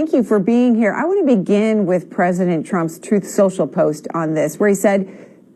thank you for being here. I want to begin with President Trump's Truth Social post on this, where he said,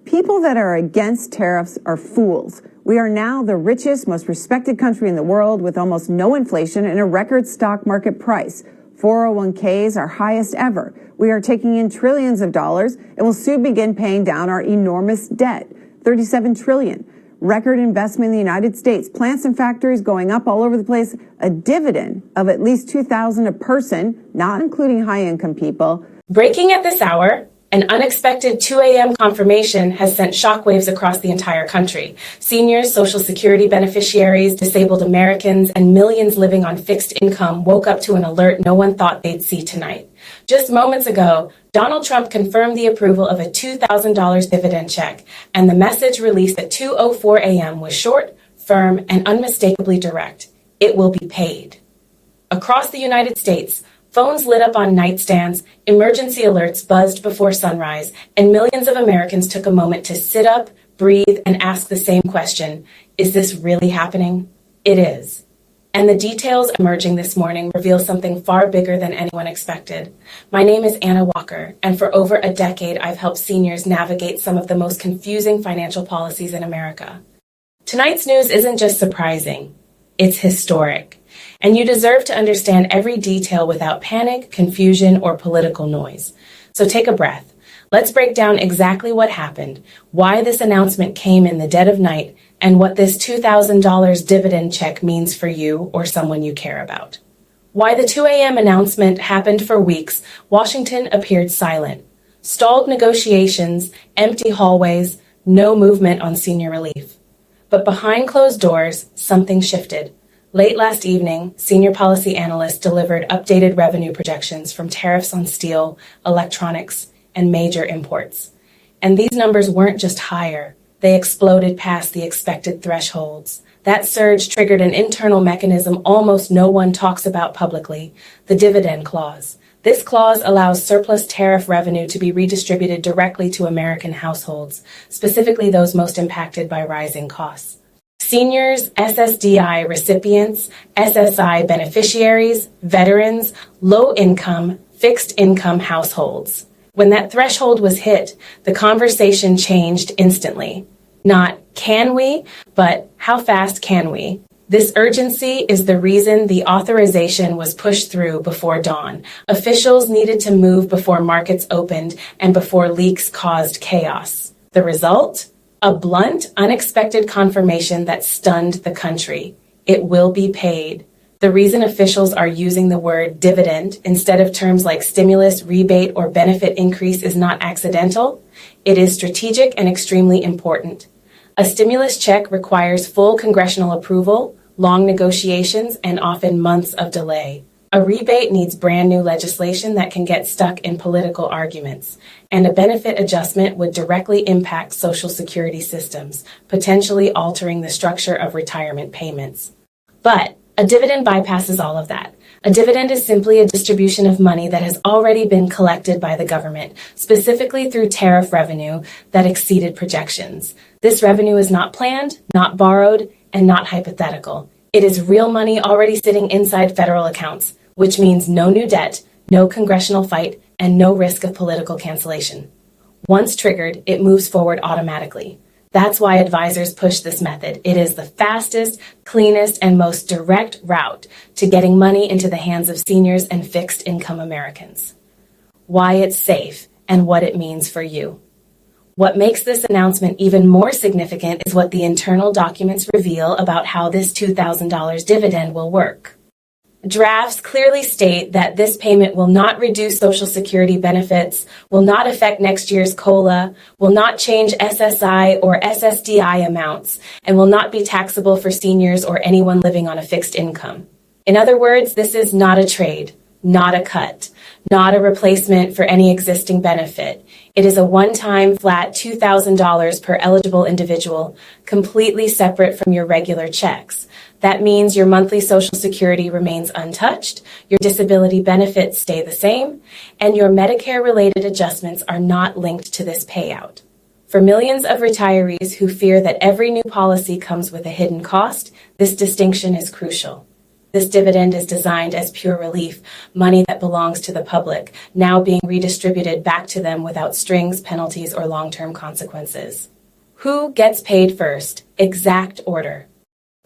"People that are against tariffs are fools. We are now the richest, most respected country in the world with almost no inflation and a record stock market price. 401ks are highest ever. We are taking in trillions of dollars and will soon begin paying down our enormous debt, $37 trillion. Record investment in the United States, plants and factories going up all over the place, a dividend of at least $2,000 a person, not including high-income people." Breaking at this hour, an unexpected 2 a.m. confirmation has sent shockwaves across the entire country. Seniors, Social Security beneficiaries, disabled Americans, and millions living on fixed income woke up to an alert no one thought they'd see tonight. Just moments ago, Donald Trump confirmed the approval of a $2,000 dividend check, and the message released at 2:04 a.m. was short, firm, and unmistakably direct. It will be paid. Across the United States, phones lit up on nightstands, emergency alerts buzzed before sunrise, and millions of Americans took a moment to sit up, breathe, and ask the same question: is this really happening? It is. And the details emerging this morning reveal something far bigger than anyone expected. My name is Anna Walker, and for over a decade, I've helped seniors navigate some of the most confusing financial policies in America. Tonight's news isn't just surprising, it's historic. And you deserve to understand every detail without panic, confusion, or political noise. So take a breath. Let's break down exactly what happened, why this announcement came in the dead of night, and what this $2,000 dividend check means for you or someone you care about. Why the 2 a.m. announcement happened for weeks, Washington appeared silent. Stalled negotiations, empty hallways, no movement on senior relief. But behind closed doors, something shifted. Late last evening, senior policy analysts delivered updated revenue projections from tariffs on steel, electronics, and major imports. And these numbers weren't just higher. They exploded past the expected thresholds. That surge triggered an internal mechanism almost no one talks about publicly, the dividend clause. This clause allows surplus tariff revenue to be redistributed directly to American households, specifically those most impacted by rising costs. Seniors, SSDI recipients, SSI beneficiaries, veterans, low-income, fixed-income households. When that threshold was hit, the conversation changed instantly. Not can we, but how fast can we? This urgency is the reason the authorization was pushed through before dawn. Officials needed to move before markets opened and before leaks caused chaos. The result? A blunt, unexpected confirmation that stunned the country. It will be paid. The reason officials are using the word dividend instead of terms like stimulus, rebate, or benefit increase is not accidental. It is strategic and extremely important. A stimulus check requires full congressional approval, long negotiations, and often months of delay. A rebate needs brand new legislation that can get stuck in political arguments. And a benefit adjustment would directly impact Social Security systems, potentially altering the structure of retirement payments. But a dividend bypasses all of that. A dividend is simply a distribution of money that has already been collected by the government, specifically through tariff revenue that exceeded projections. This revenue is not planned, not borrowed, and not hypothetical. It is real money already sitting inside federal accounts, which means no new debt, no congressional fight, and no risk of political cancellation. Once triggered, it moves forward automatically. That's why advisors push this method. It is the fastest, cleanest, and most direct route to getting money into the hands of seniors and fixed-income Americans. Why it's safe and what it means for you. What makes this announcement even more significant is what the internal documents reveal about how this $2,000 dividend will work. Drafts clearly state that this payment will not reduce Social Security benefits, will not affect next year's COLA, will not change SSI or SSDI amounts, and will not be taxable for seniors or anyone living on a fixed income. In other words, this is not a trade, not a cut, not a replacement for any existing benefit. It is a one-time flat $2,000 per eligible individual, completely separate from your regular checks. That means your monthly Social Security remains untouched, your disability benefits stay the same, and your Medicare-related adjustments are not linked to this payout. For millions of retirees who fear that every new policy comes with a hidden cost, this distinction is crucial. This dividend is designed as pure relief, money that belongs to the public, now being redistributed back to them without strings, penalties, or long-term consequences. Who gets paid first? Exact order.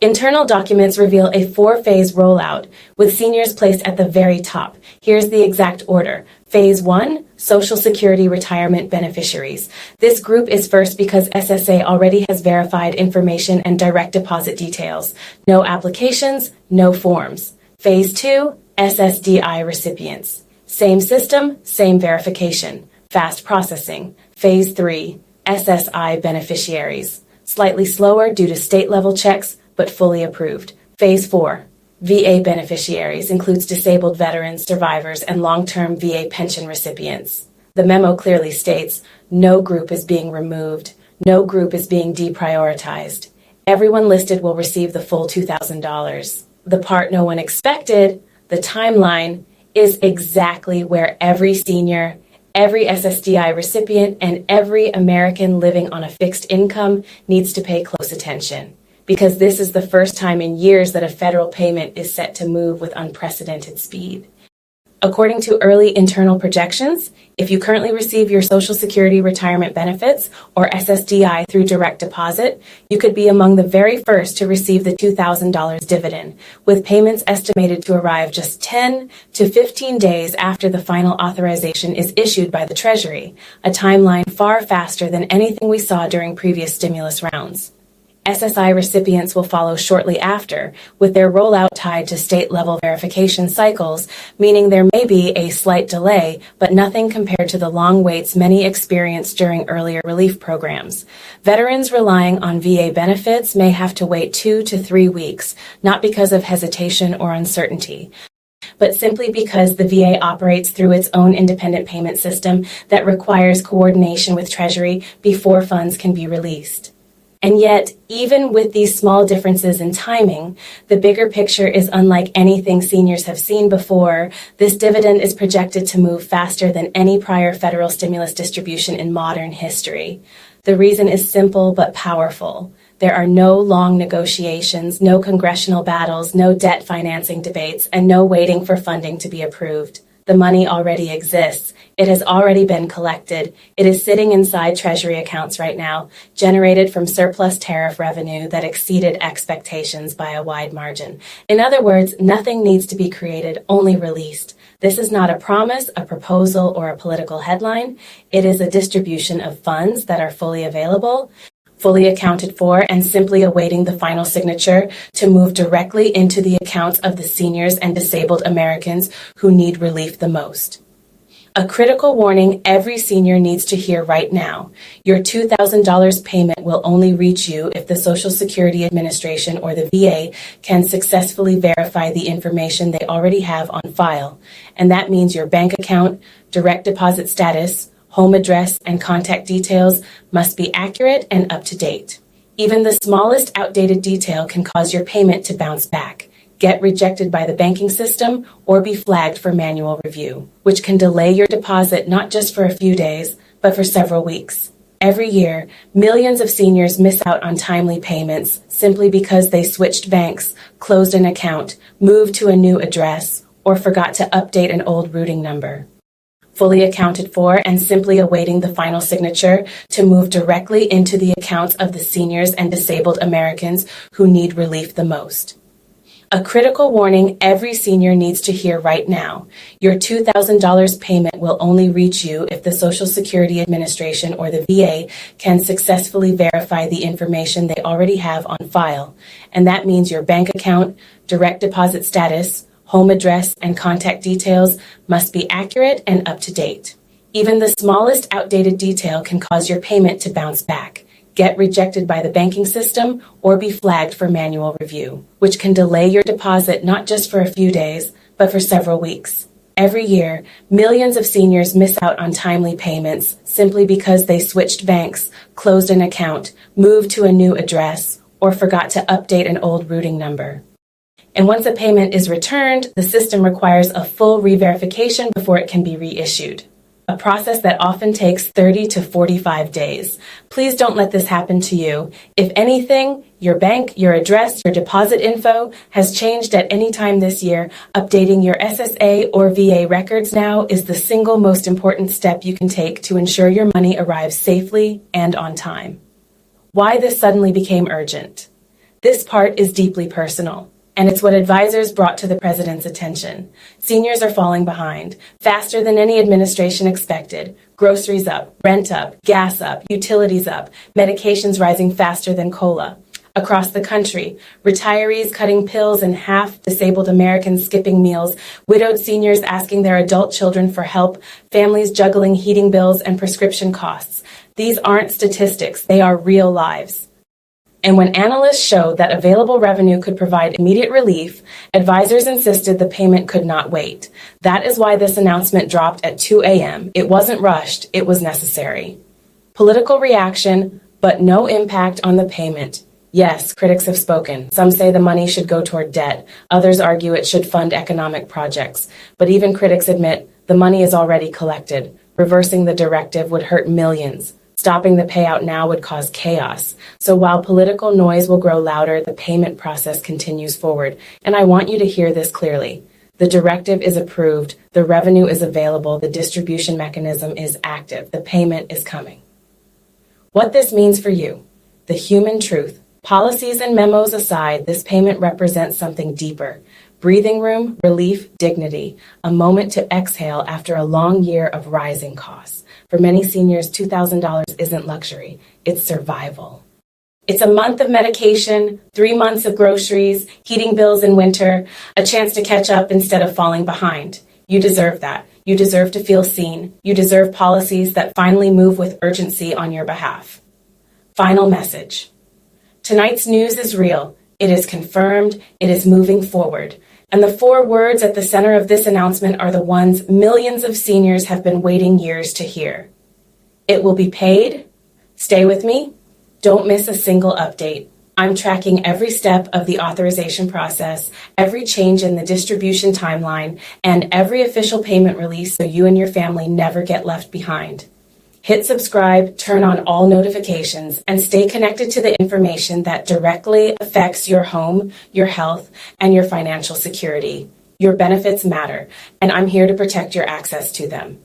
Internal documents reveal a 4-phase rollout, with seniors placed at the very top. Here's the exact order. Phase 1, Social Security retirement beneficiaries. This group is first because SSA already has verified information and direct deposit details. No applications, no forms. Phase 2, SSDI recipients. Same system, same verification. Fast processing. Phase 3, SSI beneficiaries. Slightly slower due to state-level checks, but fully approved. Phase 4, VA beneficiaries includes disabled veterans, survivors, and long-term VA pension recipients. The memo clearly states, no group is being removed, no group is being deprioritized. Everyone listed will receive the full $2,000. The part no one expected, the timeline, is exactly where every senior, every SSDI recipient, and every American living on a fixed income needs to pay close attention, because this is the first time in years that a federal payment is set to move with unprecedented speed. According to early internal projections, if you currently receive your Social Security retirement benefits, or SSDI, through direct deposit, you could be among the very first to receive the $2,000 dividend, with payments estimated to arrive just 10 to 15 days after the final authorization is issued by the Treasury, a timeline far faster than anything we saw during previous stimulus rounds. SSI recipients will follow shortly after, with their rollout tied to state-level verification cycles, meaning there may be a slight delay, but nothing compared to the long waits many experienced during earlier relief programs. Veterans relying on VA benefits may have to wait 2 to 3 weeks, not because of hesitation or uncertainty, but simply because the VA operates through its own independent payment system that requires coordination with Treasury before funds can be released. And yet, even with these small differences in timing, the bigger picture is unlike anything seniors have seen before. This dividend is projected to move faster than any prior federal stimulus distribution in modern history. The reason is simple but powerful. There are no long negotiations, no congressional battles, no debt financing debates, and no waiting for funding to be approved. The money already exists. It has already been collected. It is sitting inside Treasury accounts right now, generated from surplus tariff revenue that exceeded expectations by a wide margin. In other words, nothing needs to be created, only released. This is not a promise, a proposal, or a political headline. It is a distribution of funds that are fully available, fully accounted for, and simply awaiting the final signature to move directly into the accounts of the seniors and disabled Americans who need relief the most. A critical warning every senior needs to hear right now. Your $2,000 payment will only reach you if the Social Security Administration or the VA can successfully verify the information they already have on file. And that means your bank account, direct deposit status, home address, and contact details must be accurate and up to date. Even the smallest outdated detail can cause your payment to bounce back, get rejected by the banking system, or be flagged for manual review, which can delay your deposit not just for a few days, but for several weeks. Every year, millions of seniors miss out on timely payments simply because they switched banks, closed an account, moved to a new address, or forgot to update an old routing number. Fully accounted for and simply awaiting the final signature to move directly into the accounts of the seniors and disabled Americans who need relief the most. A critical warning every senior needs to hear right now. Your $2,000 payment will only reach you if the Social Security Administration or the VA can successfully verify the information they already have on file. And that means your bank account, direct deposit status, home address, and contact details must be accurate and up to date. Even the smallest outdated detail can cause your payment to bounce back, get rejected by the banking system, or be flagged for manual review, which can delay your deposit not just for a few days, but for several weeks. Every year, millions of seniors miss out on timely payments simply because they switched banks, closed an account, moved to a new address, or forgot to update an old routing number. And once a payment is returned, the system requires a full re-verification before it can be reissued. a process that often takes 30 to 45 days. Please don't let this happen to you. If anything, your bank, your address, your deposit info has changed at any time this year, updating your SSA or VA records now is the single most important step you can take to ensure your money arrives safely and on time. Why this suddenly became urgent. This part is deeply personal, and it's what advisors brought to the president's attention. Seniors are falling behind, faster than any administration expected. Groceries up, rent up, gas up, utilities up, medications rising faster than COLA. Across the country, retirees cutting pills in half, disabled Americans skipping meals, widowed seniors asking their adult children for help, families juggling heating bills and prescription costs. These aren't statistics, they are real lives. And when analysts showed that available revenue could provide immediate relief, advisors insisted the payment could not wait. That is why this announcement dropped at 2 a.m. It wasn't rushed, it was necessary. Political reaction, but no impact on the payment. Yes, critics have spoken. Some say the money should go toward debt. Others argue it should fund economic projects. But even critics admit the money is already collected. Reversing the directive would hurt millions. Stopping the payout now would cause chaos. So while political noise will grow louder, the payment process continues forward. And I want you to hear this clearly. The directive is approved, the revenue is available, the distribution mechanism is active, the payment is coming. What this means for you, the human truth, policies and memos aside, this payment represents something deeper. Breathing room, relief, dignity, a moment to exhale after a long year of rising costs. For many seniors, $2,000 isn't luxury, it's survival. It's a month of medication, 3 months of groceries, heating bills in winter, a chance to catch up instead of falling behind. You deserve that. You deserve to feel seen. You deserve policies that finally move with urgency on your behalf. Final message. Tonight's news is real. It is confirmed. It is moving forward. And the 4 words at the center of this announcement are the ones millions of seniors have been waiting years to hear. It will be paid. Stay with me. Don't miss a single update. I'm tracking every step of the authorization process, every change in the distribution timeline, and every official payment release so you and your family never get left behind. Hit subscribe, turn on all notifications, and stay connected to the information that directly affects your home, your health, and your financial security. Your benefits matter, and I'm here to protect your access to them.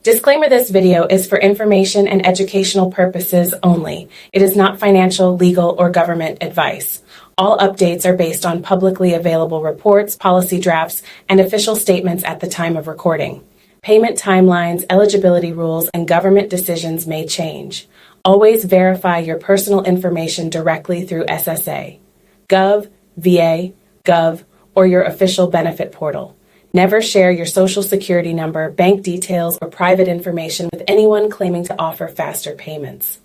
Disclaimer: this video is for information and educational purposes only. It is not financial, legal, or government advice. All updates are based on publicly available reports, policy drafts, and official statements at the time of recording. Payment timelines, eligibility rules, and government decisions may change. Always verify your personal information directly through SSA, Gov, VA, Gov, or your official benefit portal. Never share your social security number, bank details, or private information with anyone claiming to offer faster payments.